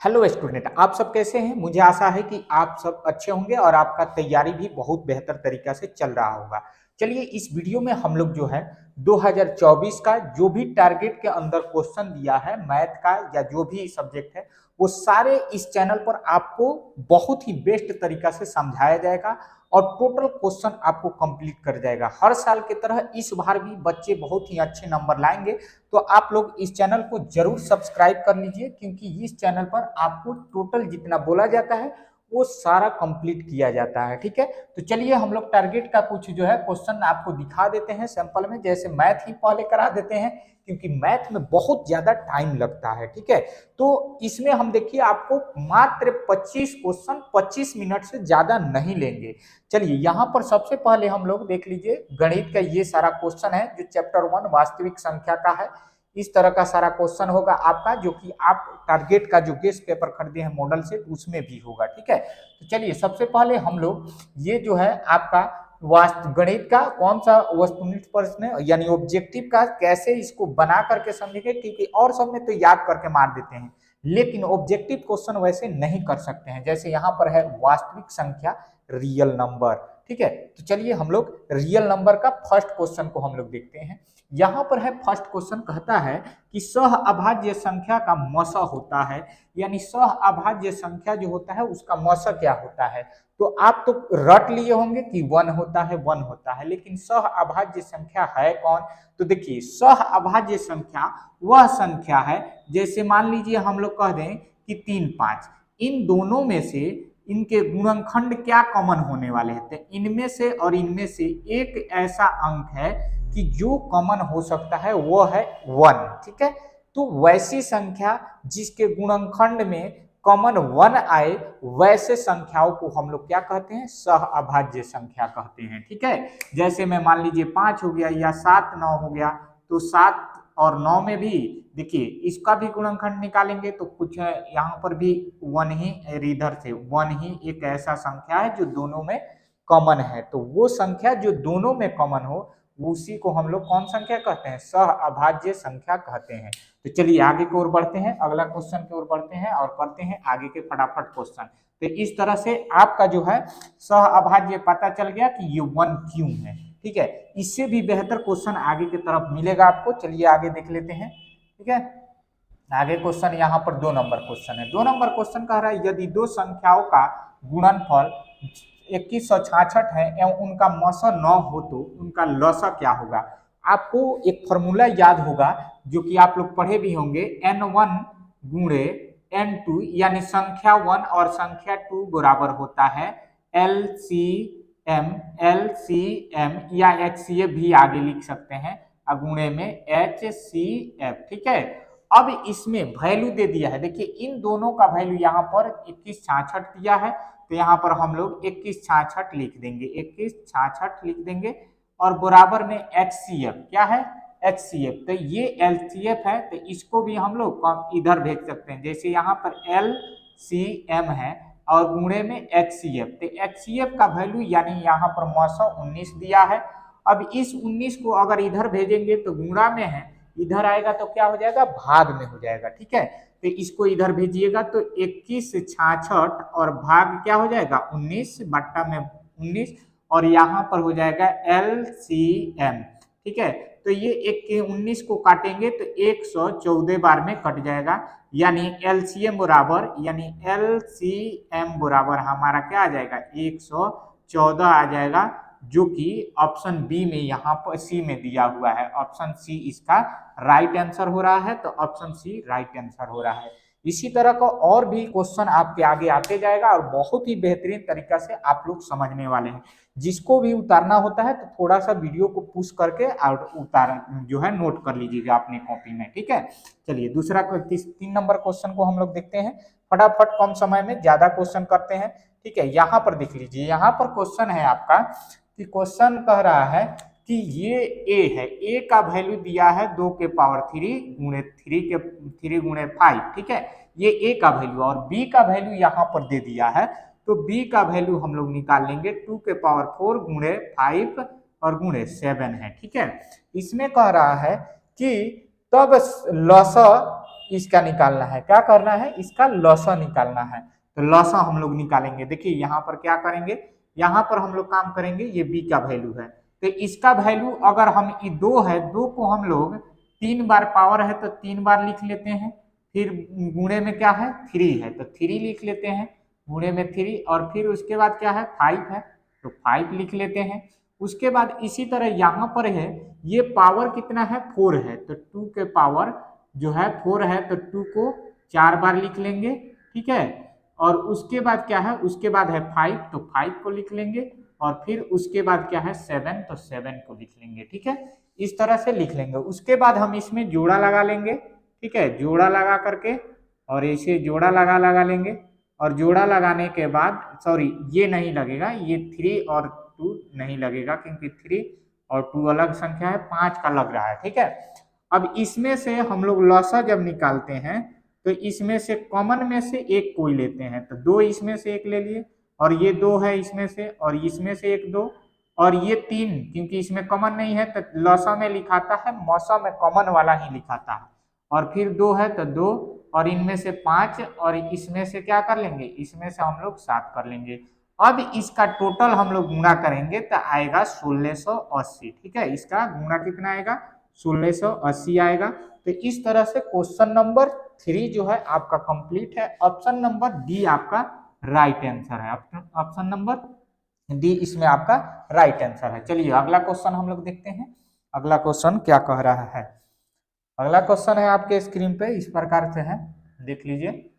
Hello student, आप सब कैसे हैं। मुझे आशा है कि आप सब अच्छे होंगे और आपका तैयारी भी बहुत बेहतर तरीका से चल रहा होगा। चलिए इस वीडियो में हम लोग जो है 2024 का जो भी टारगेट के अंदर क्वेश्चन दिया है मैथ का या जो भी सब्जेक्ट है वो सारे इस चैनल पर आपको बहुत ही बेस्ट तरीका से समझाया जाएगा और टोटल क्वेश्चन आपको कंप्लीट कर जाएगा। हर साल की तरह इस बार भी बच्चे बहुत ही अच्छे नंबर लाएंगे, तो आप लोग इस चैनल को जरूर सब्सक्राइब कर लीजिए क्योंकि इस चैनल पर आपको टोटल जितना बोला जाता है वो सारा कंप्लीट किया जाता है। ठीक है, तो चलिए हम लोग टारगेट का कुछ जो है क्वेश्चन आपको दिखा देते हैं सैंपल में। जैसे मैथ ही पहले करा देते हैं क्योंकि मैथ में बहुत ज्यादा टाइम लगता है। ठीक है, तो इसमें हम देखिए आपको मात्र 25 क्वेश्चन 25 मिनट से ज्यादा नहीं लेंगे। चलिए यहाँ पर सबसे पहले हम लोग देख लीजिए गणित का ये सारा क्वेश्चन है जो चैप्टर 1 वास्तविक संख्या का है। इस तरह का सारा क्वेश्चन होगा आपका जो कि आप टारगेट का जो गेस्ट पेपर खरीदे हैं मॉडल से उसमें भी होगा। ठीक है, तो चलिए सबसे पहले हम लोग ये जो है आपका वास्तु गणित का कौन सा वस्तुनिष्ठ प्रश्न यानी ऑब्जेक्टिव का कैसे इसको बना करके समझेंगे, क्योंकि और सब में तो याद करके मार देते हैं लेकिन ऑब्जेक्टिव क्वेश्चन वैसे नहीं कर सकते हैं। जैसे यहाँ पर है वास्तविक संख्या रियल नंबर। ठीक है, तो चलिए हम लोग रियल नंबर का फर्स्ट क्वेश्चन को हम लोग देखते हैं। यहाँ पर है फर्स्ट क्वेश्चन कहता है कि सह अभाज्य संख्या का मस होता है, यानी सह अभाज्य संख्या जो होता है उसका मस क्या होता है। तो आप तो रट लिए होंगे कि वन होता है, वन होता है, लेकिन सह अभाज्य संख्या है कौन। तो देखिए सह अभाज्य संख्या वह संख्या है, जैसे मान लीजिए हम लोग कह दें कि 3 5, इन दोनों में से इनके गुणनखंड क्या कॉमन होने वाले हैं। तो इनमें से और इनमें से एक ऐसा अंक है कि जो कॉमन हो सकता है वो है 1। ठीक है, तो वैसी संख्या जिसके गुणनखंड में कॉमन 1 आए वैसे संख्याओं को हम लोग क्या कहते हैं, सह अभाज्य संख्या कहते हैं। ठीक है, जैसे मैं मान लीजिए 5 हो गया या 7 9 हो गया, तो 7 और 9 में भी देखिए इसका भी गुणनखंड निकालेंगे तो कुछ यहाँ पर भी 1 ही, इधर से 1 ही एक ऐसा संख्या है जो दोनों में कॉमन है। तो वो संख्या जो दोनों में कॉमन हो उसी को हम लोग कौन संख्या कहते हैं, सह अभाज्य संख्या कहते हैं। तो चलिए आगे की ओर बढ़ते हैं, अगला क्वेश्चन की ओर बढ़ते हैं और करते हैं आगे के फटाफट क्वेश्चन। तो इस तरह से आपका जो है सह अभाज्य पता चल गया कि ये 1 क्यों है। ठीक है, इससे भी बेहतर क्वेश्चन आगे की तरफ मिलेगा आपको। चलिए आगे देख लेते हैं। ठीक है, आगे क्वेश्चन यहाँ पर 2 नंबर क्वेश्चन है। 2 नंबर क्वेश्चन कह रहा है यदि दो संख्याओं का गुणनफल 2166 है एवं उनका मस 9 हो तो उनका लसा क्या होगा। आपको एक फॉर्मूला याद होगा जो कि आप लोग पढ़े भी होंगे, n1 गुणे n2, यानी संख्या 1 और संख्या 2 बराबर होता है LCM। LCM या HCF भी आगे लिख सकते हैं, गुणे में HCF। ठीक है, अब इसमें वैल्यू दे दिया है, देखिए इन दोनों का वैल्यू यहाँ पर 2166 दिया है, तो यहाँ पर हम लोग 2166 लिख देंगे, 2166 लिख देंगे और बराबर में HCF क्या है, HCF। तो ये LCF है तो इसको भी हम लोग इधर भेज सकते हैं, जैसे यहाँ पर LCM है और गुणे में HCF। तो HCF का वैल्यू यानी यहाँ पर 19 दिया है। अब इस 19 को अगर इधर भेजेंगे तो गुणा में है, इधर आएगा तो क्या हो जाएगा, भाग में हो जाएगा। ठीक है, तो इसको इधर भेजिएगा तो 2166 और भाग क्या हो जाएगा 19 बट्टा में 19 और यहाँ पर हो जाएगा LCM। ठीक है, तो ये 19 को काटेंगे तो 114 बार में कट जाएगा, यानी LCM बराबर यानी LCM बराबर हमारा क्या आ जाएगा 114 आ जाएगा, जो कि ऑप्शन बी में यहाँ पर सी में दिया हुआ है। ऑप्शन सी इसका राइट आंसर हो रहा है, तो ऑप्शन सी राइट आंसर हो रहा है। इसी तरह का और भी क्वेश्चन आपके आगे आते जाएगा और बहुत ही बेहतरीन तरीका से आप लोग समझने वाले हैं। जिसको भी उतारना होता है तो थोड़ा सा वीडियो को पुश करके और उतार जो है नोट कर लीजिएगा अपने कॉपी में। ठीक है, चलिए दूसरा 3 नंबर क्वेश्चन को हम लोग देखते हैं, फटाफट कम समय में ज्यादा क्वेश्चन करते हैं। ठीक है, यहाँ पर देख लीजिए, यहाँ पर क्वेश्चन है आपका कि क्वेश्चन कह रहा है कि ये a है, a का वैल्यू दिया है 2 के पावर 3 गुणे 3 गुणे 5। ठीक है, ये a का वैल्यू और b का वैल्यू यहाँ पर दे दिया है, तो b का वैल्यू हम लोग निकाल लेंगे 2 के पावर 4 गुणे 5 और गुणे 7 है। ठीक है, इसमें कह रहा है कि तब लसा इसका निकालना है, क्या करना है, इसका लॉसा निकालना है। तो लॉसा हम लोग निकालेंगे। देखिए यहाँ पर क्या करेंगे, यहाँ पर हम लोग काम करेंगे, ये बी का वैल्यू है तो इसका वैल्यू अगर हम ये 2 है, 2 को हम लोग 3 बार पावर है तो 3 बार लिख लेते हैं, फिर गुणे में क्या है 3 है तो 3 लिख लेते हैं, गुणे में 3, और फिर उसके बाद क्या है 5 है तो 5 लिख लेते हैं। उसके बाद इसी तरह यहाँ पर है, ये पावर कितना है 4 है तो 2 के पावर जो है 4 है तो 2 को 4 बार लिख लेंगे, ठीक है। और उसके बाद क्या है, उसके बाद है 5 तो 5 को लिख लेंगे, और फिर उसके बाद क्या है 7 तो 7 को लिख लेंगे, ठीक है। इस तरह से लिख लेंगे। उसके बाद हम इसमें जोड़ा लगा लेंगे, ठीक है, जोड़ा लगा करके और ऐसे जोड़ा लगा लेंगे, और जोड़ा लगाने के बाद सॉरी ये नहीं लगेगा, ये 3 और 2 नहीं लगेगा क्योंकि 3 और 2 अलग संख्या है, 5 का लग रहा है, ठीक है। अब इसमें से हम लोग लॉसा जब निकालते हैं तो इसमें से कॉमन में से एक कोई लेते हैं, तो 2 इसमें से एक ले लिए, और ये 2 है इसमें से, और इसमें से एक 2, और ये 3 क्योंकि इसमें कॉमन नहीं है तो लॉसा में लिखाता है, मौसा में कॉमन वाला ही लिखाता है, और फिर 2 है तो 2, और इनमें से 5, और इसमें से क्या कर लेंगे, इसमें से हम लोग 7 कर लेंगे। अब इसका टोटल हम लोग गुणा करेंगे तो आएगा 1680, ठीक है, इसका गुणा कितना आएगा 1680 आएगा। तो इस तरह से क्वेश्चन नंबर 3 जो है आपका कंप्लीट है। ऑप्शन नंबर डी आपका राइट आंसर है, ऑप्शन नंबर डी इसमें आपका राइट आंसर है। चलिए अगला क्वेश्चन हम लोग देखते हैं, अगला क्वेश्चन क्या कह रहा है। अगला क्वेश्चन है आपके स्क्रीन पे इस प्रकार से है, देख लीजिए।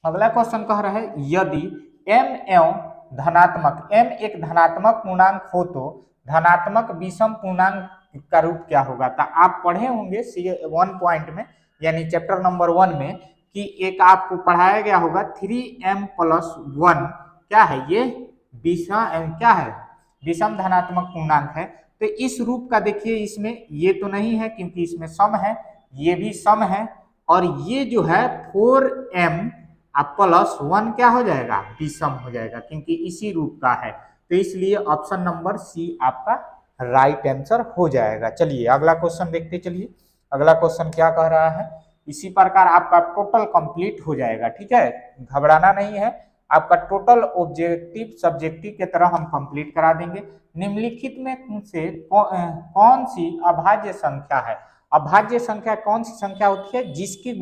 अगला क्वेश्चन कह रहा है यदि m एवं धनात्मक m एक धनात्मक पूर्णांक हो तो धनात्मक विषम पूर्णांक का रूप क्या होगा। तो आप पढ़े होंगे C1 पॉइंट में यानी चैप्टर नंबर 1 में कि एक आपको पढ़ाया गया होगा 3m+1 क्या है, ये विषम क्या है, विषम धनात्मक पूर्णांक है। तो इस रूप का देखिए, इसमें ये तो नहीं है क्योंकि इसमें सम है, ये भी सम है, और ये जो है 4m+1 क्या हो जाएगा, विषम हो जाएगा क्योंकि इसी रूप का है। तो इसलिए ऑप्शन नंबर सी आपका राइट आंसर हो जाएगा। चलिए अगला क्वेश्चन देखते चलिए, अगला क्वेश्चन क्या कह रहा है। इसी प्रकार आपका टोटल कंप्लीट हो जाएगा, ठीक है, घबराना नहीं है, आपका टोटल ऑब्जेक्टिव सब्जेक्टिव के तरह हम कंप्लीट करा देंगे। निम्नलिखित में से कौन सी अभाज्य संख्या है। अभाज्य संख्या कौन सी संख्या होती है जिसकी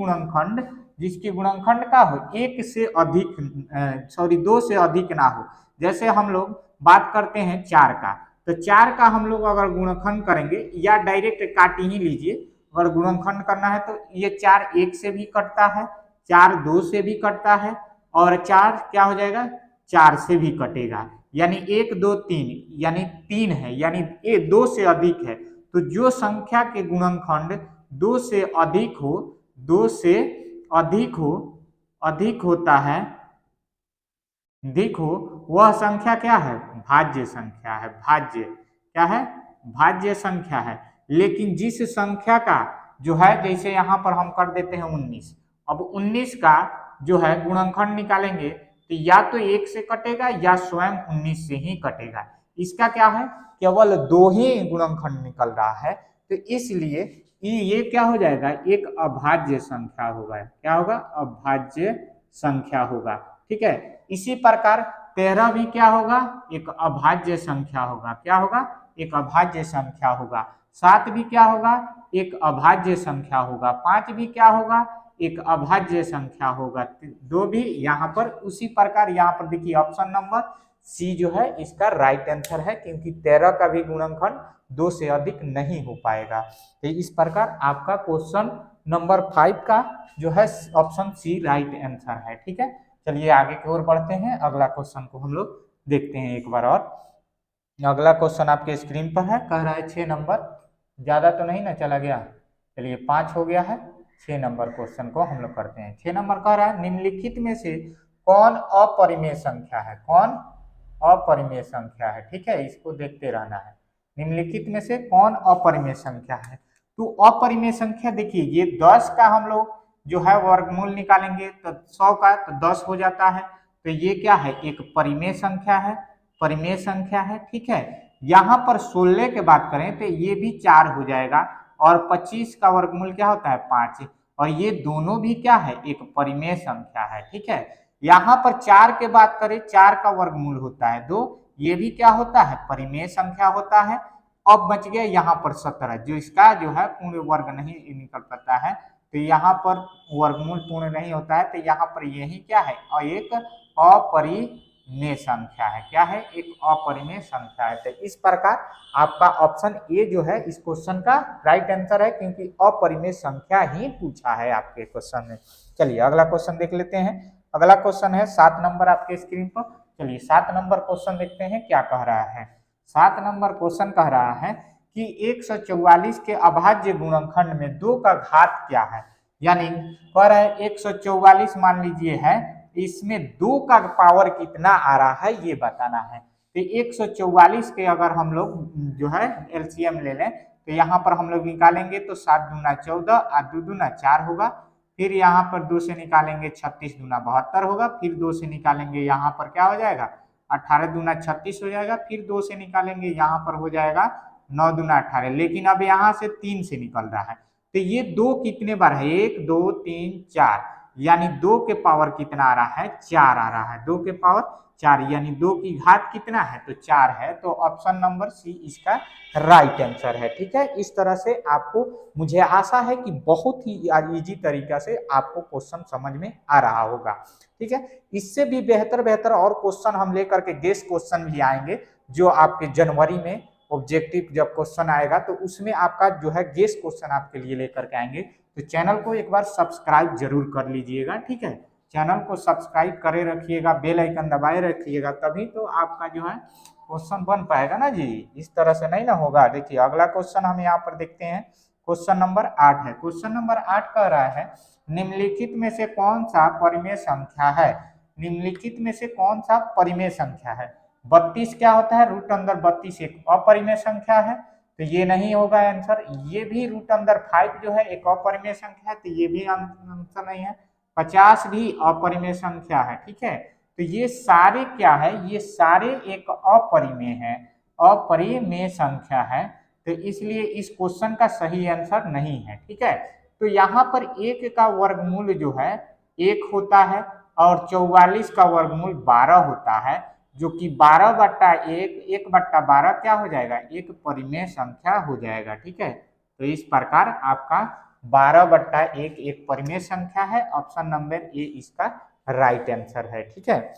गुणनखंड का हो 1 से अधिक 2 से अधिक ना हो। जैसे हम लोग बात करते हैं 4 का, तो 4 का हम लोग अगर गुणनखंड करेंगे या डायरेक्ट काट ही लीजिए, अगर गुणनखंड करना है तो ये 4 1 से भी कटता है, 4 2 से भी कटता है, और 4 क्या हो जाएगा 4 से भी कटेगा, यानी 1 2 3 यानी 3 है, यानी ये 2 से अधिक है। तो जो संख्या के गुणनखंड 2 से अधिक हो, 2 से अधिक होता है, अधिक हो, वह संख्या क्या है, भाज्य संख्या है। भाज्य क्या है, भाज्य संख्या है। लेकिन जिस संख्या का जो है, जैसे यहाँ पर हम कर देते हैं 19, अब 19 का जो है गुणनखंड निकालेंगे तो या तो 1 से कटेगा या स्वयं 19 से ही कटेगा। इसका क्या है, केवल 2 ही गुणनखंड निकल रहा है, तो इसलिए ये क्या हो जाएगा, एक अभाज्य संख्या होगा। क्या होगा, अभाज्य संख्या होगा, ठीक है। इसी प्रकार 13 भी क्या होगा, एक अभाज्य संख्या होगा। क्या होगा, एक अभाज्य संख्या होगा। 7 भी क्या होगा, एक अभाज्य संख्या होगा। 5 भी क्या होगा, एक अभाज्य संख्या होगा। 2 भी यहाँ पर उसी प्रकार, यहाँ पर देखिए ऑप्शन नंबर सी जो है इसका राइट आंसर है, क्योंकि 13 का भी गुणनखंड 2 से अधिक नहीं हो पाएगा। तो इस प्रकार आपका क्वेश्चन नंबर 5 का जो है ऑप्शन सी राइट आंसर है, ठीक है। चलिए आगे की ओर बढ़ते हैं, अगला क्वेश्चन को हम लोग देखते हैं एक बार और। अगला क्वेश्चन आपके स्क्रीन पर है, कह रहा है 6 नंबर, ज्यादा तो नहीं ना चला गया, चलिए 5 हो गया है। 6 नंबर क्वेश्चन को हम लोग करते हैं। 6 नंबर कह रहा है निम्नलिखित में से कौन अपरिमेय संख्या है, कौन अपरिमेय संख्या है, ठीक है, इसको देखते रहना है। निम्नलिखित में से कौन अपरिमेय संख्या है। तो अपरिमेय संख्या देखिए, ये 10 का हम लोग जो है वर्गमूल निकालेंगे तो 100 का तो 10 हो जाता है, तो ये क्या है, एक परिमेय संख्या है, परिमेय संख्या है, ठीक है। यहाँ पर 16 की बात करें तो ये भी 4 हो जाएगा, और 25 का वर्गमूल क्या होता है 5, और ये दोनों भी क्या है, एक परिमेय संख्या है। ठीक है, यहाँ पर 4 के बात करें, 4 का वर्गमूल होता है 2, ये भी क्या होता है, परिमेय संख्या होता है। अब बच गया यहाँ पर 17, जो इसका जो है पूर्ण वर्ग नहीं निकल पाता है, तो यहाँ पर वर्गमूल पूर्ण नहीं होता है, तो यहाँ पर यही क्या है, और एक अपरिमेय संख्या है। क्या है, एक अपरिमेय संख्या है। तो इस प्रकार आपका ऑप्शन ए जो है इस क्वेश्चन का राइट आंसर है, क्योंकि अपरिमेय संख्या ही पूछा है आपके क्वेश्चन में। चलिए अगला क्वेश्चन देख लेते हैं। अगला क्वेश्चन है 7 नंबर आपके स्क्रीन पर। चलिए 7 नंबर क्वेश्चन देखते हैं क्या कह रहा है। 7 नंबर क्वेश्चन कह रहा है कि 144 के अभाज्य गुणनखंड में 2 का घात क्या है। यानी कह रहा है 144 मान लीजिए है, इसमें 2 का पावर कितना आ रहा है ये बताना है। तो 144 के अगर हम लोग जो है एलसीएम ले लें, तो यहाँ पर हम लोग निकालेंगे तो 7 दूना 14 और 2 दूना 4 होगा। फिर यहाँ पर 2 से निकालेंगे 36 दूना 72 होगा। फिर 2 से निकालेंगे यहाँ पर क्या हो जाएगा, 18 दूना 36 हो जाएगा। फिर 2 से निकालेंगे यहाँ पर हो जाएगा 9 दूना 18। लेकिन अब यहाँ से 3 से निकल रहा है, तो ये 2 कितने बार है, 1 2 3 4, यानी 2 के पावर कितना आ रहा है, 4 आ रहा है। 2 के पावर 4, यानी 2 की घात कितना है, तो 4 है। तो ऑप्शन नंबर सी इसका राइट आंसर है। ठीक है, इस तरह से आपको, मुझे आशा है कि बहुत ही इजी तरीका से आपको क्वेश्चन समझ में आ रहा होगा। ठीक है, इससे भी बेहतर और क्वेश्चन हम लेकर के गेस क्वेश्चन भी आएंगे, जो आपके जनवरी में ऑब्जेक्टिव जब क्वेश्चन आएगा तो उसमें आपका जो है गेस क्वेश्चन आपके लिए लेकर के आएंगे। तो चैनल को एक बार सब्सक्राइब जरूर कर लीजिएगा। ठीक है, चैनल को सब्सक्राइब करे रखिएगा, बेल आइकन दबाए रखिएगा, तभी तो आपका जो है क्वेश्चन बन पाएगा ना जी। इस तरह से नहीं ना होगा। देखिए अगला क्वेश्चन हम यहाँ पर देखते हैं, क्वेश्चन नंबर 8 है। क्वेश्चन नंबर 8 कह रहा है निम्नलिखित में से कौन सा परिमेय संख्या है। निम्नलिखित में से कौन सा परिमेय संख्या है। 32 क्या होता है, रूट अंदर 32 एक अपरिमेय संख्या है, तो ये नहीं होगा आंसर। ये भी रूट अंदर 5 जो है एक अपरिमेय संख्या है, तो ये भी आंसर नहीं है। 50 भी अपरिमेय संख्या है। ठीक है, तो ये सारे क्या है, ये सारे एक अपरिमेय है, अपरिमेय संख्या है। तो इसलिए इस क्वेश्चन का सही आंसर नहीं है। ठीक है, तो यहाँ पर 1 का वर्गमूल जो है 1 होता है, और 44 का वर्गमूल 12 होता है, जो कि 12/1 1/12 क्या हो जाएगा, एक परिमेय संख्या हो जाएगा। ठीक है, तो इस प्रकार आपका 12/1 एक परिमेय संख्या है। ऑप्शन नंबर ए इसका राइट आंसर है। ठीक है,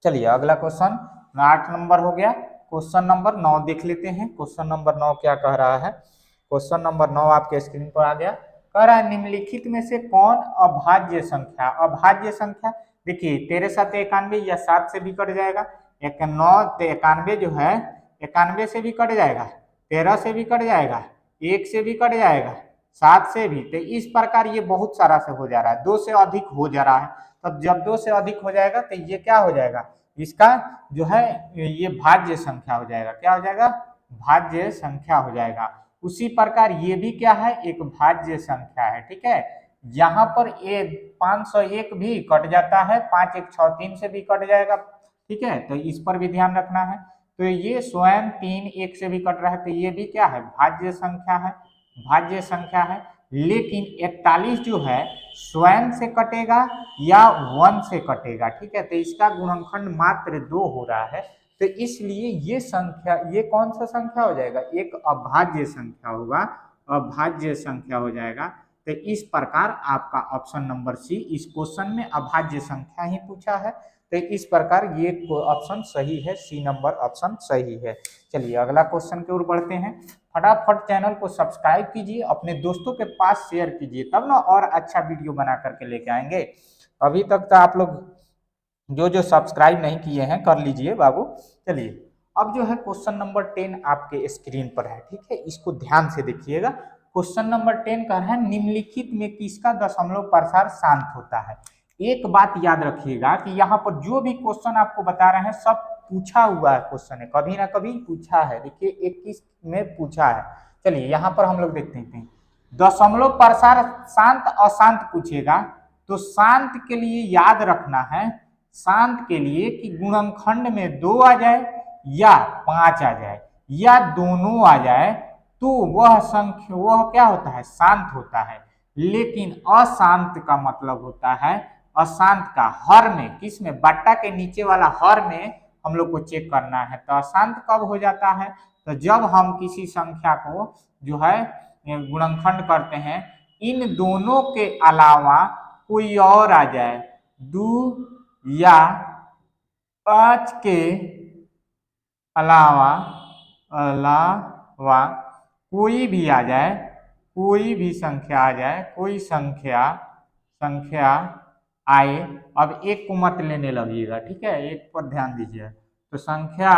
चलिए अगला क्वेश्चन 8 नंबर हो गया। क्वेश्चन नंबर 9 देख लेते हैं। क्वेश्चन नंबर 9 क्या कह रहा है। क्वेश्चन नंबर 9 आपके स्क्रीन पर आ गया। कह रहा है निम्नलिखित में से कौन अभाज्य संख्या। अभाज्य संख्या देखिए 13 7 91 या 7 से भी कट जाएगा। 9 91 जो है 91 से भी कट जाएगा, 13 से भी कट जाएगा, 1 से भी कट जाएगा, 7 से भी। तो इस प्रकार ये बहुत सारा से हो जा रहा है, 2 से अधिक हो जा रहा है। तब जब 2 से अधिक हो जाएगा तो ये क्या हो जाएगा, इसका जो है ये भाज्य संख्या हो जाएगा। क्या हो जाएगा, भाज्य संख्या हो जाएगा। उसी प्रकार ये भी क्या है, एक भाज्य संख्या है। ठीक है, यहाँ पर 501 भी कट जाता है, 5 1 6 3 से भी कट जाएगा। ठीक है, तो इस पर भी ध्यान रखना है। तो ये स्वयं 3 1 से भी कट रहा है, तो ये भी क्या है, भाज्य संख्या है, भाज्य संख्या है। लेकिन 41 जो है स्वयं से कटेगा या 1 से कटेगा। ठीक है, तो इसका गुणनखंड मात्र 2 हो रहा है, तो इसलिए ये संख्या, ये कौन सा संख्या हो जाएगा, एक अभाज्य संख्या होगा, अभाज्य संख्या हो जाएगा। तो इस प्रकार आपका ऑप्शन नंबर सी इस क्वेश्चन में अभाज्य संख्या ही पूछा है, तो इस प्रकार ये ऑप्शन सही है, सी नंबर ऑप्शन सही है। चलिए अगला क्वेश्चन की ओर बढ़ते हैं। फटाफट चैनल को सब्सक्राइब कीजिए, अपने दोस्तों के पास शेयर कीजिए, तब ना और अच्छा वीडियो बना करके लेके आएंगे। अभी तक तो आप लोग जो सब्सक्राइब नहीं किए हैं कर लीजिए बाबू। चलिए अब जो है क्वेश्चन नंबर 10 आपके स्क्रीन पर है। ठीक है, इसको ध्यान से देखिएगा। क्वेश्चन नंबर 10 का है निम्नलिखित में किसका दशमलव प्रसार शांत होता है। एक बात याद रखिएगा कि यहाँ पर जो भी क्वेश्चन आपको बता रहे हैं सब पूछा हुआ है क्वेश्चन है, कभी ना कभी पूछा है। देखिए 21 में पूछा है। चलिए यहाँ पर हम लोग देखते हैं दशमलव प्रसार शांत अशांत पूछेगा, तो शांत के लिए याद रखना है, शांत के लिए कि गुणनखंड में 2 आ जाए या 5 आ जाए या दोनों आ जाए, तो वह संख्या, वह क्या होता है, शांत होता है। लेकिन अशांत का मतलब होता है अशांत का हर में, किस में, बट्टा के नीचे वाला हर में हम लोग को चेक करना है। तो अशांत कब हो जाता है, तो जब हम किसी संख्या को जो है गुणनखंड करते हैं, इन दोनों के अलावा कोई और आ जाए, 2 या 5 के अलावा अलावा कोई भी आ जाए, कोई भी संख्या आ जाए, कोई संख्या आए। अब एक को मत लेने लगिएगा, ठीक है, एक पर ध्यान दीजिए। तो संख्या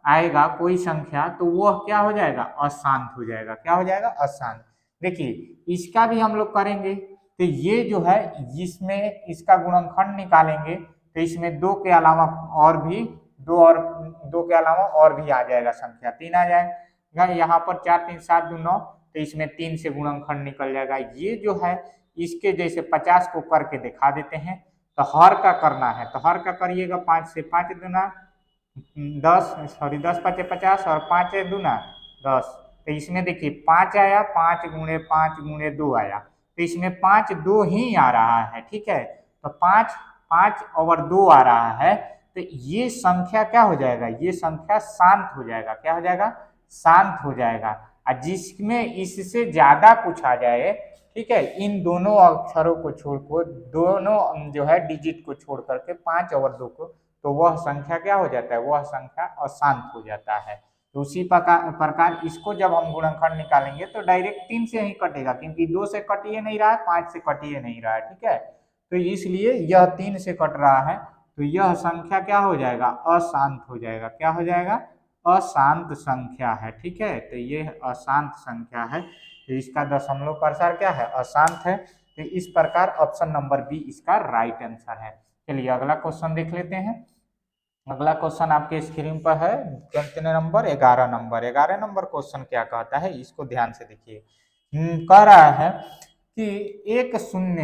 आएगा कोई संख्या, तो वह क्या हो जाएगा, अशांत हो जाएगा। क्या हो जाएगा, अशांत। देखिए इसका भी हम लोग करेंगे, तो ये जो है जिसमें इसका गुणनखंड निकालेंगे, तो इसमें 2 के अलावा और भी 2 के अलावा और भी आ जाएगा संख्या, 3 आ जाएगा। यहाँ पर 4 3 7 2 9, तो इसमें 3 से गुणनखंड निकल जाएगा। ये जो है इसके जैसे 50 को करके दिखा देते हैं। तो हर का करना है, तो हर का करिएगा 5 से, 5 दूना 10, सॉरी 10 5 50 और 5 दूना 10। तो इसमें देखिए 5 आया, 5 गुणे 5 गुणे 2 आया, तो इसमें 5 2 ही आ रहा है, ठीक है। तो 5 5 और 2 आ रहा है, तो ये संख्या क्या हो जाएगा, ये संख्या शांत हो जाएगा। क्या हो जाएगा, शांत हो जाएगा। और जिसमें इससे ज्यादा कुछ आ जाए, ठीक है, इन दोनों अक्षरों को छोड़कर, दोनों जो है डिजिट को छोड़ करके 5 और 2 को, तो वह संख्या क्या हो जाता है, वह संख्या अशांत हो जाता है। तो उसी प्रकार इसको जब हम गुणनखंड निकालेंगे तो डायरेक्ट 3 से ही कटेगा, क्योंकि 2 से कट ही नहीं रहा है, 5 से कट ही नहीं रहा है, ठीक है। तो इसलिए यह 3 से कट रहा है, तो यह संख्या क्या हो जाएगा, अशांत हो जाएगा। क्या हो जाएगा, अशांत संख्या है, ठीक है। तो ये अशांत संख्या है, तो इसका दशमलव प्रसार क्या है, अशांत है। तो इस प्रकार ऑप्शन नंबर बी इसका राइट आंसर है। चलिए अगला क्वेश्चन देख लेते हैं। अगला क्वेश्चन आपके स्क्रीन पर है, कितने नंबर, 11 नंबर। 11 नंबर क्वेश्चन क्या कहता है, इसको ध्यान से देखिए। कह रहा है कि एक शून्य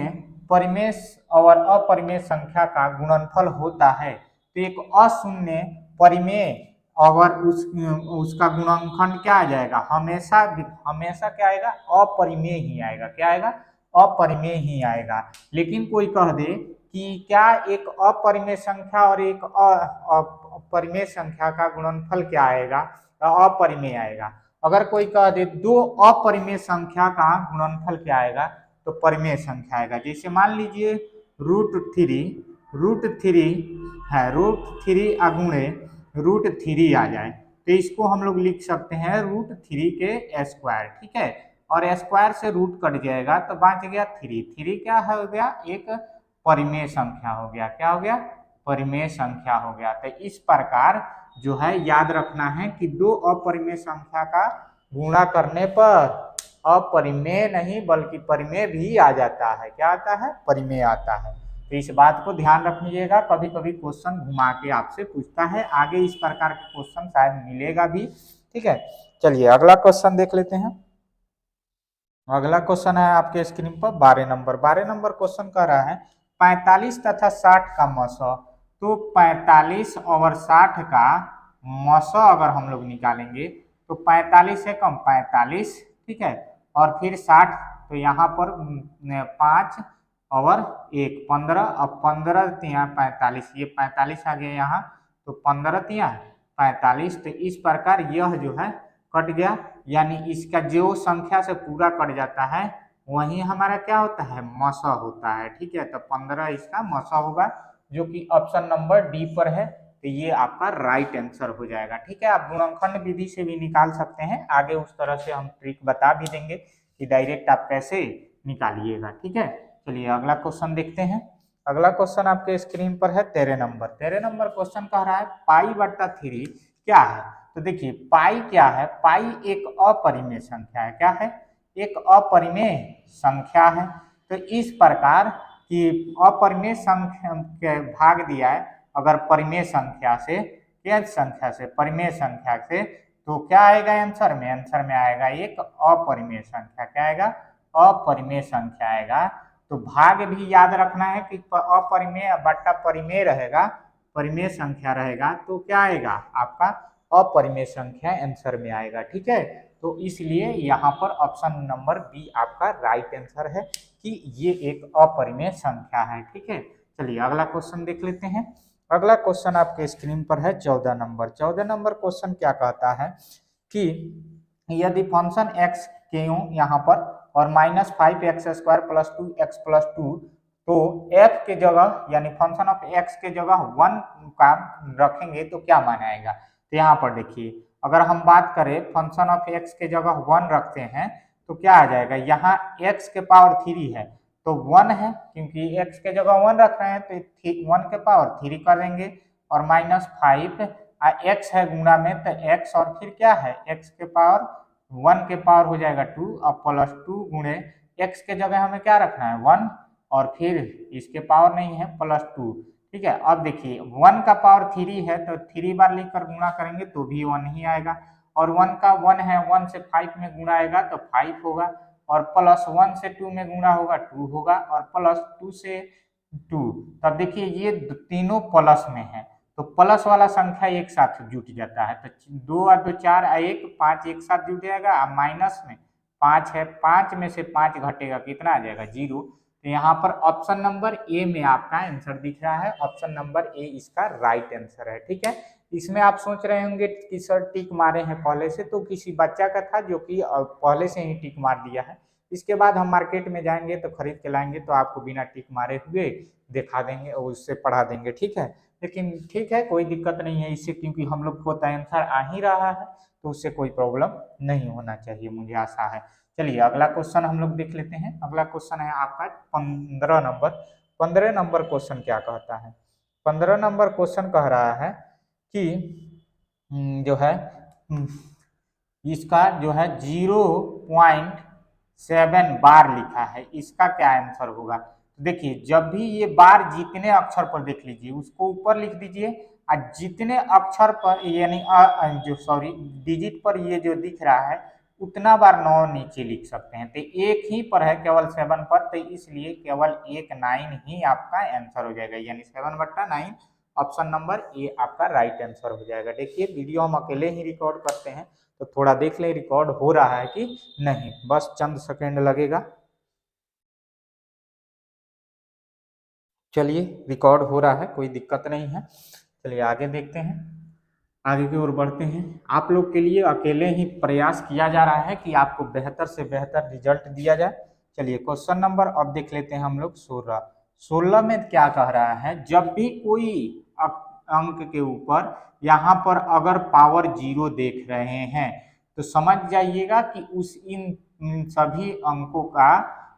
परिमेय और अपरिमेय संख्या का गुणनफल होता है, तो एक अशून्य परिमेय अगर उसका गुणनखंड क्या आ जाएगा, हमेशा क्या आएगा, अपरिमेय ही आएगा। क्या आएगा, अपरिमेय ही आएगा। लेकिन कोई कह दे कि क्या एक अपरिमेय संख्या और एक अपरिमेय संख्या का गुणनफल क्या आएगा, अपरिमेय आएगा। अगर कोई कह दे दो अपरिमेय संख्या का गुणनफल क्या आएगा, तो परिमेय संख्या आएगा। जैसे मान लीजिए रूट थ्री है, √3 अगुणे √3 आ जाए, तो इसको हम लोग लिख सकते हैं √3 के स्क्वायर, ठीक है। और स्क्वायर से रूट कट जाएगा तो बच गया 3 क्या हो गया, एक परिमेय संख्या हो गया। क्या हो गया, परिमेय संख्या हो गया। तो इस प्रकार जो है याद रखना है कि दो अपरिमेय संख्या का गुणा करने पर अपरिमेय नहीं बल्कि परिमेय भी आ जाता है। क्या आता है, परिमेय आता है। तो इस बात को ध्यान रखिएगा, कभी कभी क्वेश्चन घुमा के आपसे पूछता है, आगे इस प्रकार के क्वेश्चन शायद मिलेगा भी, ठीक है। चलिए अगला क्वेश्चन देख लेते हैं। अगला क्वेश्चन है आपके स्क्रीन पर 12 नंबर। 12 नंबर क्वेश्चन कह रहा है 45 तथा 60 का मसौ। तो 45 और 60 का मसौ अगर हम लोग निकालेंगे तो 45 से कम 45, ठीक है, और फिर 60, तो यहाँ पर 5 और 1 15, अब 15 तिया 45, ये 45 आ गया यहाँ, तो 15 तिया 45। तो इस प्रकार यह जो है कट गया, यानी इसका जो संख्या से पूरा कट जाता है वही हमारा क्या होता है, मसौ होता है, ठीक है। तो 15 इसका मसौ होगा, जो कि ऑप्शन नंबर डी पर है। तो ये आपका राइट आंसर हो जाएगा, ठीक है। आप गुणनखंड विधि से भी निकाल सकते हैं, आगे उस तरह से हम ट्रिक बता भी देंगे कि डायरेक्ट आप कैसे निकालिएगा, ठीक है। चलिए अगला क्वेश्चन देखते हैं। अगला क्वेश्चन आपके स्क्रीन पर है 13 नंबर। 13 नंबर क्वेश्चन कह रहा है π/3 क्या है। तो देखिए पाई क्या है, पाई एक अपरिमेय संख्या है। क्या है, एक अपरिमेय संख्या है। तो इस प्रकार की अपरिमेय संख्या के भाग दिया है अगर परिमेय संख्या से, क्या संख्या से, परिमेय संख्या से, तो क्या आएगा आंसर में, आंसर में आएगा एक अपरिमेय संख्या। क्या आएगा, अपरिमेय संख्या आएगा। तो भाग भी याद रखना है कि अपरिमेय बट्टा परिमेय रहेगा, परिमेय संख्या रहेगा, तो क्या आएगा आपका अपरिमेय संख्या आंसर में आएगा, ठीक है। तो इसलिए यहाँ पर ऑप्शन नंबर बी आपका राइट आंसर है कि ये एक अपरिमेय संख्या है। ठीक है, चलिए अगला क्वेश्चन देख लेते हैं। अगला क्वेश्चन आपके स्क्रीन पर है 14 नंबर। 14 नंबर क्वेश्चन क्या कहता है कि यदि फंक्शन एक्स क्यों यहाँ पर और -5x² + 2x + 2, तो f के जगह यानी फंक्शन ऑफ x के जगह 1 का रखेंगे तो क्या मान आएगा। तो यहाँ पर देखिए, अगर हम बात करें फंक्शन ऑफ x के जगह 1 रखते हैं तो क्या आ जाएगा, यहाँ x के पावर 3 है तो 1 है, क्योंकि x के जगह 1 रख रहे हैं तो 1 के पावर 3 करेंगे, और -5 x है गुणा में तो x और फिर क्या है x के पावर 1 के पावर हो जाएगा 2 और +2 गुणे x के जगह हमें क्या रखना है 1 और फिर इसके पावर नहीं है +2। ठीक है, अब देखिए 1 का पावर 3 है तो 3 बार लिखकर गुणा करेंगे तो भी 1 ही आएगा, और 1 का 1 है 1 से 5 में गुणा आएगा तो 5 होगा, और +1 से 2 में गुणा होगा 2 होगा, और +2 से 2। तब देखिए ये तीनों प्लस में है तो प्लस वाला संख्या एक साथ जुट जाता है, तो 2 और 2 4 1 5 एक साथ जुट जाएगा। अब माइनस में 5 है, 5 में से 5 घटेगा कितना आ जाएगा 0। तो यहाँ पर ऑप्शन नंबर ए में आपका आंसर दिख रहा है, ऑप्शन नंबर ए इसका राइट आंसर है। ठीक है, इसमें आप सोच रहे होंगे कि सर टिक मारे हैं पहले से, तो किसी बच्चा का था जो कि पहले से ही टिक मार दिया है। इसके बाद हम मार्केट में जाएंगे तो खरीद के लाएंगे तो आपको बिना टिक मारे हुए दिखा देंगे और उससे पढ़ा देंगे। ठीक है, लेकिन ठीक है कोई दिक्कत नहीं है इससे, क्योंकि हम लोग को आंसर आ ही रहा है तो उससे कोई प्रॉब्लम नहीं होना चाहिए, मुझे आशा है। चलिए अगला क्वेश्चन हम लोग देख लेते हैं। अगला क्वेश्चन है आपका 15 नंबर। 15 नंबर क्वेश्चन क्या कहता है। 15 नंबर क्वेश्चन कह रहा है कि जो है इसका जो है 0.7 बार लिखा है, इसका क्या आंसर होगा। देखिए जब भी ये बार जितने अक्षर पर देख लीजिए उसको ऊपर लिख दीजिए, और जितने अक्षर पर यानी डिजिट पर ये जो दिख रहा है उतना बार 9 नीचे लिख सकते हैं। तो एक ही पर है केवल 7 पर, तो इसलिए केवल एक 9 ही आपका आंसर हो जाएगा, यानी 7/9 ऑप्शन नंबर ए आपका राइट आंसर हो जाएगा। देखिए वीडियो हम अकेले ही रिकॉर्ड करते हैं तो थोड़ा देख ले रिकॉर्ड हो रहा है कि नहीं, बस चंद सेकेंड लगेगा। चलिए रिकॉर्ड हो रहा है, कोई दिक्कत नहीं है। चलिए आगे देखते हैं, आगे की ओर बढ़ते हैं। आप लोग के लिए अकेले ही प्रयास किया जा रहा है कि आपको बेहतर से बेहतर रिजल्ट दिया जाए। चलिए क्वेश्चन नंबर अब देख लेते हैं हम लोग 16। 16 में क्या कह रहा है, जब भी कोई अंक के ऊपर यहाँ पर अगर पावर 0 देख रहे हैं तो समझ जाइएगा कि इन सभी अंकों का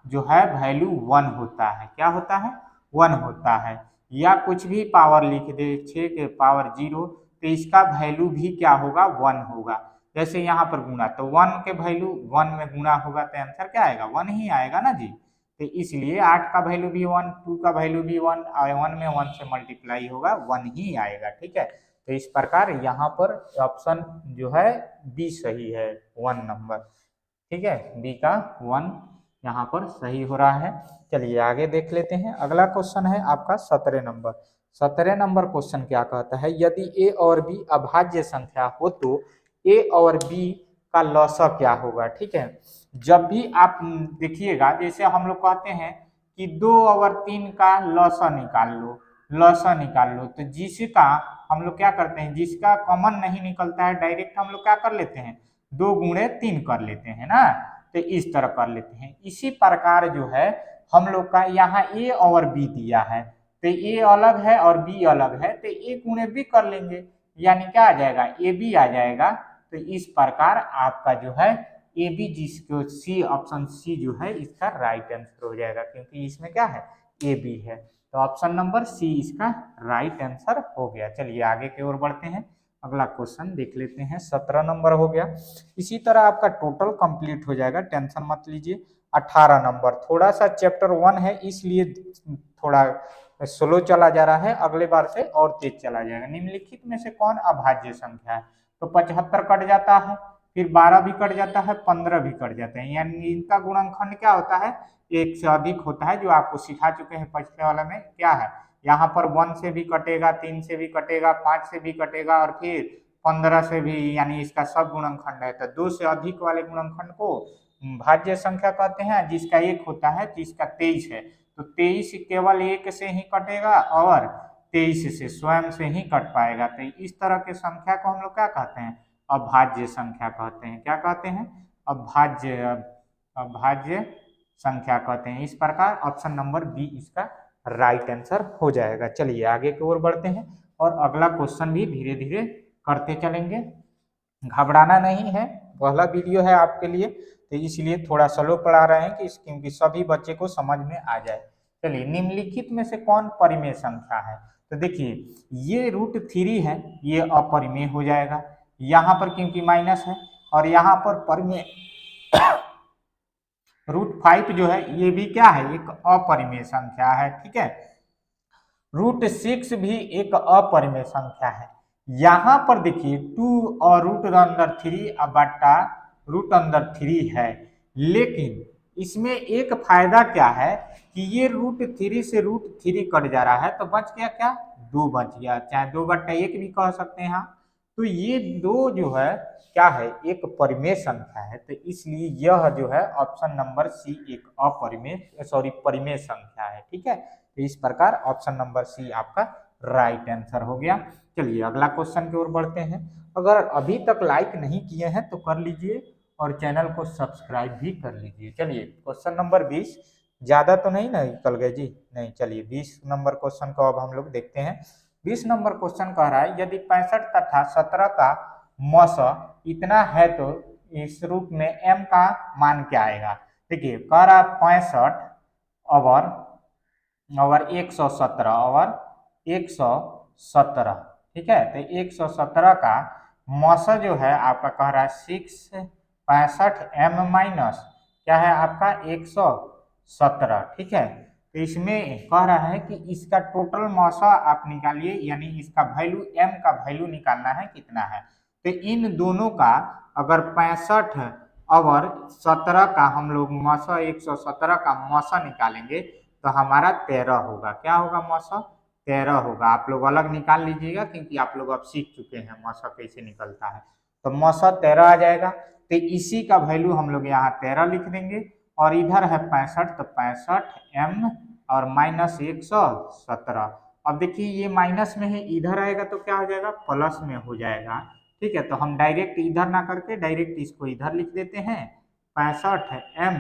जो है वैल्यू 1 होता है। क्या होता है 1 होता है, या कुछ भी पावर लिख दे 6 के पावर 0 तो इसका वैल्यू भी क्या होगा 1 होगा। जैसे यहाँ पर गुणा तो 1 के वैल्यू 1 में गुणा होगा तो आंसर क्या आएगा 1 ही आएगा ना जी। तो इसलिए 8 का वैल्यू भी 1, 2 का वैल्यू भी 1, 1 में 1 से मल्टीप्लाई होगा 1 ही आएगा। ठीक है, तो इस प्रकार यहाँ पर ऑप्शन जो है बी सही है 1 नंबर। ठीक है, बी का 1 यहाँ पर सही हो रहा है। चलिए आगे देख लेते हैं। अगला क्वेश्चन है आपका 17 नंबर। 17 नंबर क्वेश्चन क्या कहता है, यदि ए और बी अभाज्य संख्या हो तो ए और बी का लॉसा क्या होगा। ठीक है, जब भी आप देखिएगा जैसे हम लोग कहते हैं कि 2 और 3 का लॉसा निकाल लो, लॉसा निकाल लो, तो जिसका हम लोग क्या करते हैं, जिसका कॉमन नहीं निकलता है डायरेक्ट हम लोग क्या कर लेते हैं 2 गुणे 3 कर लेते हैं ना, तो इस तरह कर लेते हैं। इसी प्रकार जो है हम लोग का यहाँ ए और बी दिया है तो ए अलग है और बी अलग है तो ए गुणे बी कर लेंगे, यानी क्या आ जाएगा ए बी आ जाएगा। तो इस प्रकार आपका जो है ए बी, जिसको सी ऑप्शन सी जो है इसका राइट आंसर हो जाएगा, क्योंकि इसमें क्या है ए बी है। तो ऑप्शन नंबर सी इसका राइट आंसर हो गया। चलिए आगे की ओर बढ़ते हैं। अगला क्वेश्चन देख लेते हैं। 17 नंबर हो गया। इसी तरह आपका टोटल कंप्लीट हो जाएगा, टेंशन मत लीजिए। 18 नंबर थोड़ा सा चैप्टर 1 है इसलिए थोड़ा स्लो चला जा रहा है, अगले बार से और तेज चला जाएगा। निम्नलिखित में से कौन अभाज्य संख्या है, तो 75 कट जाता है, फिर 12 भी कट जाता है, 15 भी कट जाते हैं, यानी इनका गुणनखंड क्या होता है 1 से अधिक होता है, जो आपको सिखा चुके हैं पिछले वाला में। क्या है यहाँ पर 1 से भी कटेगा, 3 से भी कटेगा, 5 से भी कटेगा और फिर 15 से भी, यानी इसका सब गुणनखंड है, तो 2 से अधिक वाले गुणनखंड को भाज्य संख्या कहते हैं, जिसका 1 होता है, जिसका 23 है, तो 23 केवल 1 से ही कटेगा और 23 से स्वयं से ही कट पाएगा। तो इस तरह के संख्या को हम लोग क्या कहते हैं, अभाज्य संख्या कहते हैं। क्या कहते हैं, अभाज्य संख्या कहते हैं। इस प्रकार ऑप्शन नंबर बी इसका राइट आंसर हो जाएगा। चलिए आगे की ओर बढ़ते हैं और अगला क्वेश्चन भी धीरे धीरे करते चलेंगे, घबराना नहीं है, पहला वीडियो है आपके लिए, तो इसलिए थोड़ा स्लो पढ़ा रहे हैं क्योंकि सभी बच्चे को समझ में आ जाए। चलिए, निम्नलिखित में से कौन परिमेय संख्या है, तो देखिए ये √3 है, ये अपरिमेय हो जाएगा, यहाँ पर क्योंकि माइनस है, और यहाँ पर परिमेय √5 जो है ये भी क्या है, एक अपरिमेय संख्या है, ठीक है। √6 भी एक अपरिमेय संख्या है। यहाँ पर देखिए 2 और √3 बट्टा √3 है, लेकिन इसमें एक फायदा क्या है कि ये √3 से √3 कट जा रहा है, तो बच गया क्या, 2 बच गया, चाहे 2/1 भी कह सकते हैं हाँ। तो ये 2 जो है क्या है, एक परिमेय संख्या है, तो इसलिए यह जो है ऑप्शन नंबर सी एक परिमेय संख्या है, ठीक है। तो इस प्रकार ऑप्शन नंबर सी आपका राइट आंसर हो गया। चलिए अगला क्वेश्चन की ओर बढ़ते हैं। अगर अभी तक लाइक नहीं किए हैं तो कर लीजिए और चैनल को सब्सक्राइब भी कर लीजिए। चलिए क्वेश्चन नंबर 20, ज़्यादा तो नहीं ना निकल गए जी, नहीं। चलिए 20 नंबर क्वेश्चन को अब हम लोग देखते हैं। 20 नंबर क्वेश्चन कह रहा है, यदि 65 तथा 17 का मौस इतना है तो इस रूप में m का मान क्या आएगा। देखिए कह रहा 65 और 117 और 117, ठीक है। तो 117 का मौसा जो है आपका कह रहा है 65m माइनस क्या है आपका 117, ठीक है। तो इसमें कह रहा है कि इसका टोटल मौसा आप निकालिए, यानी इसका वैल्यू m का वैल्यू निकालना है कितना है। तो इन दोनों का अगर 65 और 17 का हम लोग मौसा 117 का मौसा निकालेंगे तो हमारा 13 होगा। क्या होगा, मौसा 13 होगा। आप लोग अलग निकाल लीजिएगा क्योंकि आप लोग अब सीख चुके हैं मौसा कैसे निकलता है। तो मौसा 13 आ जाएगा, तो इसी का वैल्यू हम लोग यहाँ 13 लिख देंगे, और इधर है 65, तो 65m और माइनस 117। अब देखिए ये माइनस में है, इधर आएगा तो क्या हो जाएगा, प्लस में हो जाएगा, ठीक है। तो हम डायरेक्ट इधर ना करके डायरेक्ट इसको इधर लिख देते हैं, 65m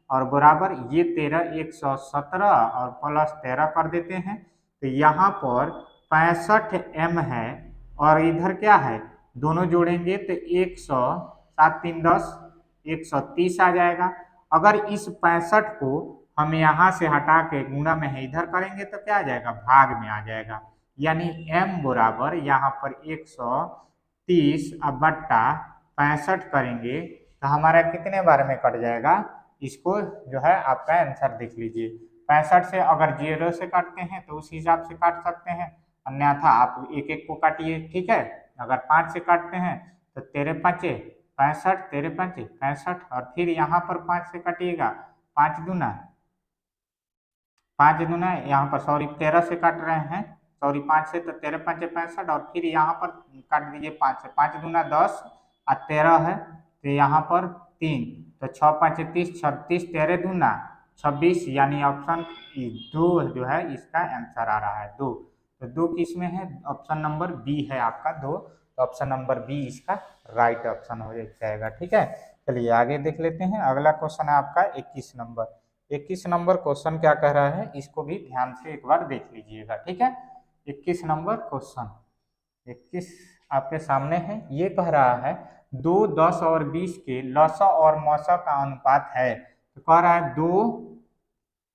और बराबर ये 13 117 और प्लस 13 कर देते हैं। तो यहाँ पर 65m है और इधर क्या है, दोनों जोड़ेंगे तो 107 3 10 130 आ जाएगा। अगर इस 65 को हम यहाँ से हटा के गुणा में है इधर करेंगे तो क्या आ जाएगा, भाग में आ जाएगा, यानी m बराबर यहाँ पर 130 बट्टा 65 करेंगे तो हमारा कितने बार में कट जाएगा, इसको जो है आपका आंसर देख लीजिए। 65 से अगर 0 से काटते हैं तो उस हिसाब से काट सकते हैं, अन्यथा आप एक एक को काटिए, ठीक है। अगर 5 से काटते हैं तो 13 5 65, 13 5 65, और फिर यहाँ पर 5 से काटिएगा, 5 दूना यहाँ पर 13 से काट रहे हैं, 5 से, तो 13 5 65, और फिर यहाँ पर काट दीजिए 5 से, 5 दूना 10 और 13 है, तो यहाँ पर 3, तो 6 5 30 36, 13 दूना 26, यानी ऑप्शन 2 जो है इसका आंसर आ रहा है 2। तो 2 किस में है, ऑप्शन नंबर बी है आपका 2, तो ऑप्शन नंबर बी इसका राइट ऑप्शन हो जाएगा, ठीक है। चलिए आगे देख लेते हैं। अगला क्वेश्चन है आपका 21 नंबर। 21 नंबर क्वेश्चन क्या कह रहा है, इसको भी ध्यान से एक बार देख लीजिएगा, ठीक है। 21 नंबर क्वेश्चन 21 आपके सामने है। ये कह रहा है 2 10 और 20 के लसा और मौसा का अनुपात है। तो कह रहा है 2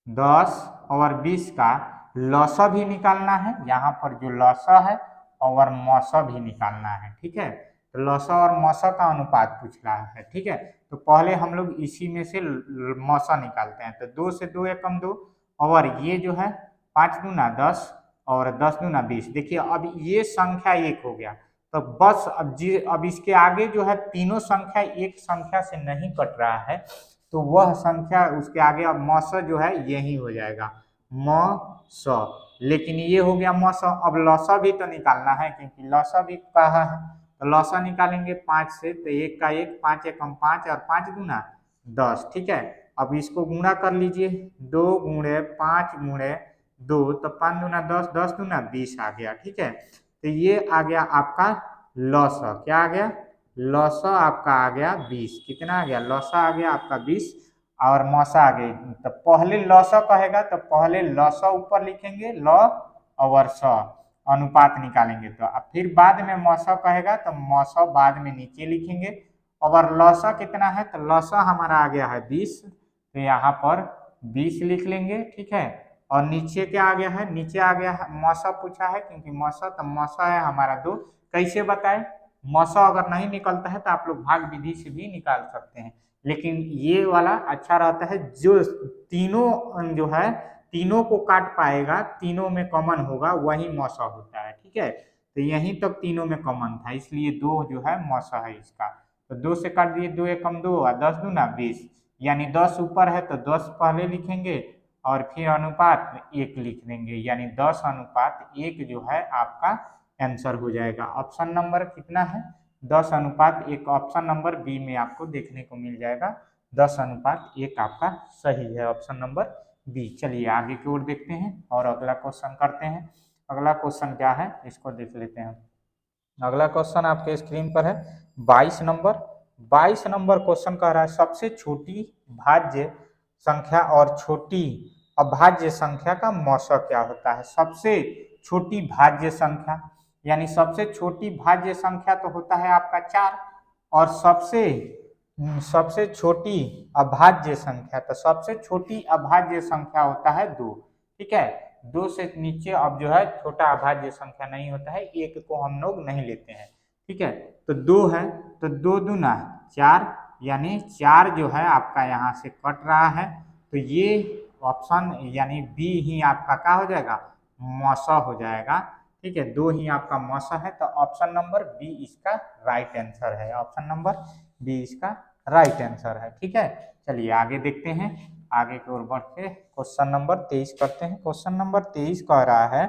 10 और 20 का लसा भी निकालना है, यहाँ पर जो लसा है और मौसा भी निकालना है, ठीक है। तो लसा और मौसा का अनुपात पूछ रहा है, ठीक है। तो पहले हम लोग इसी में से मौसा निकालते हैं। तो 2 से 2 एकम 2, और ये जो है 5 दूना 10 और 10 दूना 20। देखिए अब ये संख्या 1 हो गया, तो बस अब इसके आगे जो है तीनों संख्या एक संख्या से नहीं कट रहा है, तो वह संख्या उसके आगे अब मौसा जो है यही हो जाएगा, मौसा। लेकिन ये हो गया मौसा, अब लौसा भी तो निकालना है क्योंकि लौसा भी कहा है, तो लौसा निकालेंगे 5 से, तो 1 का 1, 5 एकम 5 और 5 गुना 10, ठीक है। अब इसको गुणा कर लीजिए, 2 गुणे 5 गुणे 2, तो 5 दूना 10, 10 दूना 20 आ गया, ठीक है। तो ये आ गया आपका लौसा, क्या आ गया, लौसा आपका आ गया 20। कितना आ गया, लौसा आ गया आपका 20 और मौसा आ गई। तो पहले लौसा कहेगा तो पहले लौसा ऊपर लिखेंगे, लौ और स अनुपात निकालेंगे, तो अब फिर बाद में मौसा कहेगा तो मौसा बाद में नीचे लिखेंगे। और लौसा कितना है, तो लौसा हमारा आ गया है 20, तो यहाँ पर 20 लिख लेंगे, ठीक है। और नीचे क्या आ गया है, नीचे आ गया है मौसा पूछा है, क्योंकि मौसा, तो मौसा है हमारा 2। कैसे बताए, मौसा अगर नहीं निकलता है तो आप लोग भाग विधि से भी निकाल सकते हैं, लेकिन ये वाला अच्छा रहता है, जो तीनों जो है तीनों को काट पाएगा, तीनों में कॉमन होगा, वही मौसा होता है, ठीक है। तो यहीं तक तीनों में कॉमन था, इसलिए 2 जो है मौसा है इसका। तो 2 से काट दिए, 2 एकम 2 और 10 दूना 20, यानी 10 ऊपर है तो 10 पहले लिखेंगे और फिर अनुपात 1 लिख देंगे, यानी 10 अनुपात 1 जो है आपका आंसर हो जाएगा। ऑप्शन नंबर कितना है, 10 अनुपात 1, ऑप्शन नंबर बी में आपको देखने को मिल जाएगा, 10 अनुपात 1 आपका सही है, ऑप्शन नंबर बी। चलिए आगे की ओर देखते हैं और अगला क्वेश्चन करते हैं। अगला क्वेश्चन क्या है, इसको देख लेते हैं। अगला क्वेश्चन आपके स्क्रीन पर है 22 नंबर। 22 नंबर क्वेश्चन कह रहा है सबसे छोटी भाज्य संख्या और छोटी अभाज्य संख्या का मौसा क्या होता है। सबसे छोटी भाज्य संख्या, यानी सबसे छोटी भाज्य संख्या तो होता है आपका 4, और सबसे छोटी अभाज्य संख्या, तो सबसे छोटी अभाज्य संख्या होता है 2, ठीक है। 2 से नीचे अब जो है छोटा अभाज्य संख्या नहीं होता है, 1 को हम लोग नहीं लेते हैं, ठीक है। तो 2 है, तो 2 दूना 4, यानी 4 जो है आपका यहाँ से कट रहा है, तो ये ऑप्शन यानी बी ही आपका क्या हो जाएगा, मौसा हो जाएगा, ठीक है। 2 ही आपका मौसा है, तो ऑप्शन नंबर बी इसका राइट आंसर है, ऑप्शन नंबर बी इसका राइट आंसर है, ठीक है। चलिए आगे देखते हैं, आगे की ओर बढ़ के क्वेश्चन नंबर 23 करते हैं। क्वेश्चन नंबर 23 कह रहा है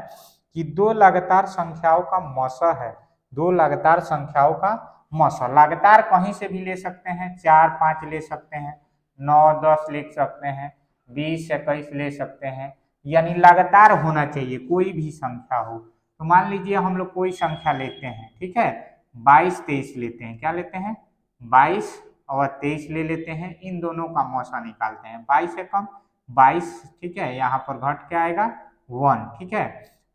कि 2 लगातार संख्याओं का मौसा है, 2 लगातार संख्याओं का मौसा, लगातार कहीं से भी ले सकते हैं, 4 5 ले सकते हैं, 9 10 लिख सकते हैं, 20 21 ले सकते हैं, यानी लगातार होना चाहिए, कोई भी संख्या हो। तो मान लीजिए हम लोग कोई संख्या लेते हैं, ठीक है, 22 23 लेते हैं, क्या लेते हैं, 22 और 23 ले लेते हैं, इन दोनों का मौसा निकालते हैं। 22 एकम 22, ठीक है, यहाँ पर घट के आएगा 1, ठीक है।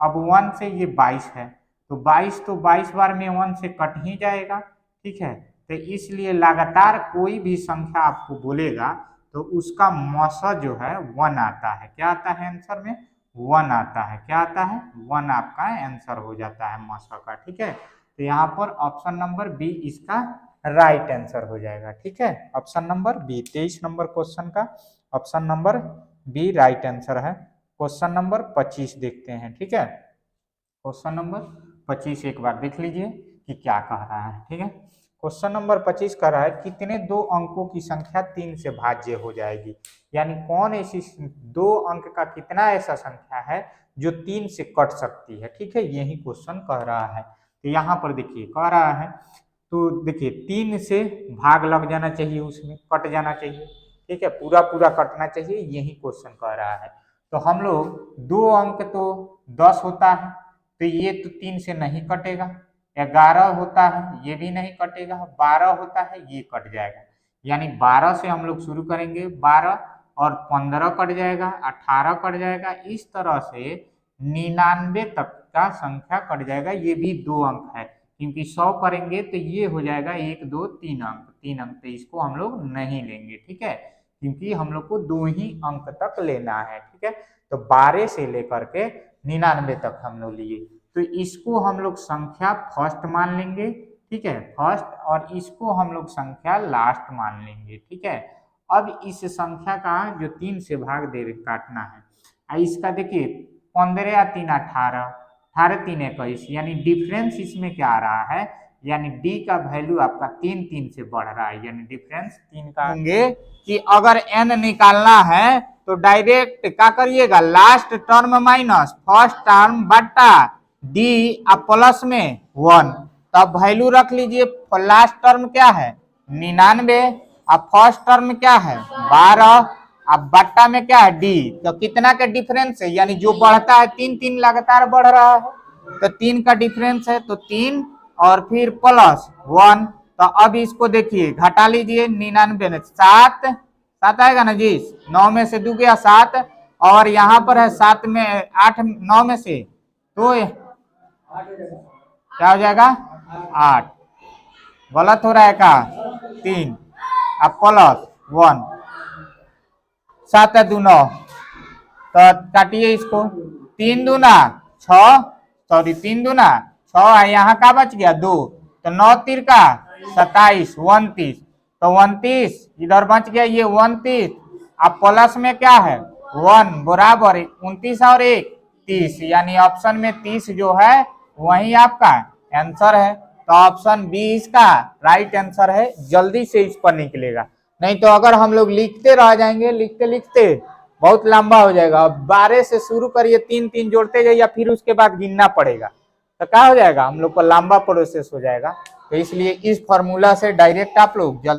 अब 1 से ये 22 है, तो 22 बार में 1 से कट ही जाएगा, ठीक है। तो इसलिए लगातार कोई भी संख्या आपको बोलेगा तो उसका मौसा जो है 1 आता है, क्या आता है आंसर में, 1 आता है, क्या आता है, 1 आपका आंसर हो जाता है मौसा का, ठीक है। तो यहाँ पर ऑप्शन नंबर बी इसका राइट आंसर हो जाएगा, ठीक है। Option number B 23 number question का option number B right answer है। क्वेश्चन नंबर 25 देखते हैं, ठीक है। क्वेश्चन नंबर 25 एक बार देख लीजिए कि क्या कह रहा है, ठीक है। क्वेश्चन नंबर 25 कह रहा है कितने 2 अंकों की संख्या 3 से भाज्य हो जाएगी, यानी कौन ऐसी 2 अंक का कितना ऐसा संख्या है जो 3 से कट सकती है, ठीक है, यही क्वेश्चन कह रहा है। तो यहाँ पर देखिए कह रहा है, तो देखिए 3 से भाग लग जाना चाहिए, उसमें कट जाना चाहिए, ठीक है, पूरा पूरा कटना चाहिए, यही क्वेश्चन कह रहा है। तो हम लोग 2 अंक तो 10 होता है, तो ये तो 3 से नहीं कटेगा, 11 होता है ये भी नहीं कटेगा, 12 होता है ये कट जाएगा, यानी 12 से हम लोग शुरू करेंगे, 12 और 15 कट जाएगा, 18 कट जाएगा, इस तरह से 99 तक का संख्या कट जाएगा, ये भी 2 अंक है, क्योंकि 100 करेंगे तो ये हो जाएगा 1 2 3 अंक, 3 अंक, तो इसको हम लोग नहीं लेंगे, ठीक है, क्योंकि हम लोग को 2 ही अंक तक लेना है, ठीक है। तो 12 से लेकर के 99 तक हम लोग लिए, तो इसको हम लोग संख्या फर्स्ट मान लेंगे, ठीक है, फर्स्ट, और इसको हम लोग संख्या लास्ट मान लेंगे, ठीक है। अब इस संख्या का जो 3 से भाग दे काटना है, इसका देखिए 15 या 3 18, 18 3 21, यानी डिफरेंस इसमें क्या आ रहा है, यानी डी का वैल्यू आपका 3 से बढ़ रहा है, यानी डिफरेंस 3 का होंगे कि अगर एन निकालना है तो डायरेक्ट क्या करिएगा, last term minus first term बटा डी प्लस में 1, तो अब वैल्यू रख लीजिए। लास्ट टर्म क्या है 99, अब फर्स्ट टर्म क्या है 12, अब बट्टा में क्या है डी। तो कितना का डिफरेंस है, यानी जो बढ़ता है 3 3 लगातार बढ़ रहा है, तो 3 का डिफरेंस है, तो 3 और फिर प्लस 1। तो अब इसको देखिए घटा लीजिए 99 में 7 7 आएगा ना जी, 9 में से 2 गया 7, और यहाँ पर है 7 में 8 9 में से, तो क्या हो जाएगा 8। गलत हो रहा है का 3, अब प्लस 1, 7 है 2 9, तो काटिए इसको, 3 दूना 6, सॉरी 3 दूना 6, यहाँ का बच गया 2, तो 9 तीर का 27 29, तो 29 इधर बच गया ये 29। अब प्लस में क्या है 1 बराबर 29 और 1 30, यानी ऑप्शन में 30 जो है वही आपका आंसर है। तो ऑप्शन बी इसका राइट आंसर है। जल्दी से इस पर निकलेगा, नहीं तो अगर हम लोग लिखते रह जाएंगे, लिखते लिखते बहुत लंबा हो जाएगा। 12 से शुरू करिए, 3 3 जोड़ते जाइए, फिर उसके बाद गिनना पड़ेगा, तो क्या हो जाएगा हम लोग को लंबा प्रोसेस हो जाएगा। तो इसलिए इस फॉर्मूला से डायरेक्ट आप लोग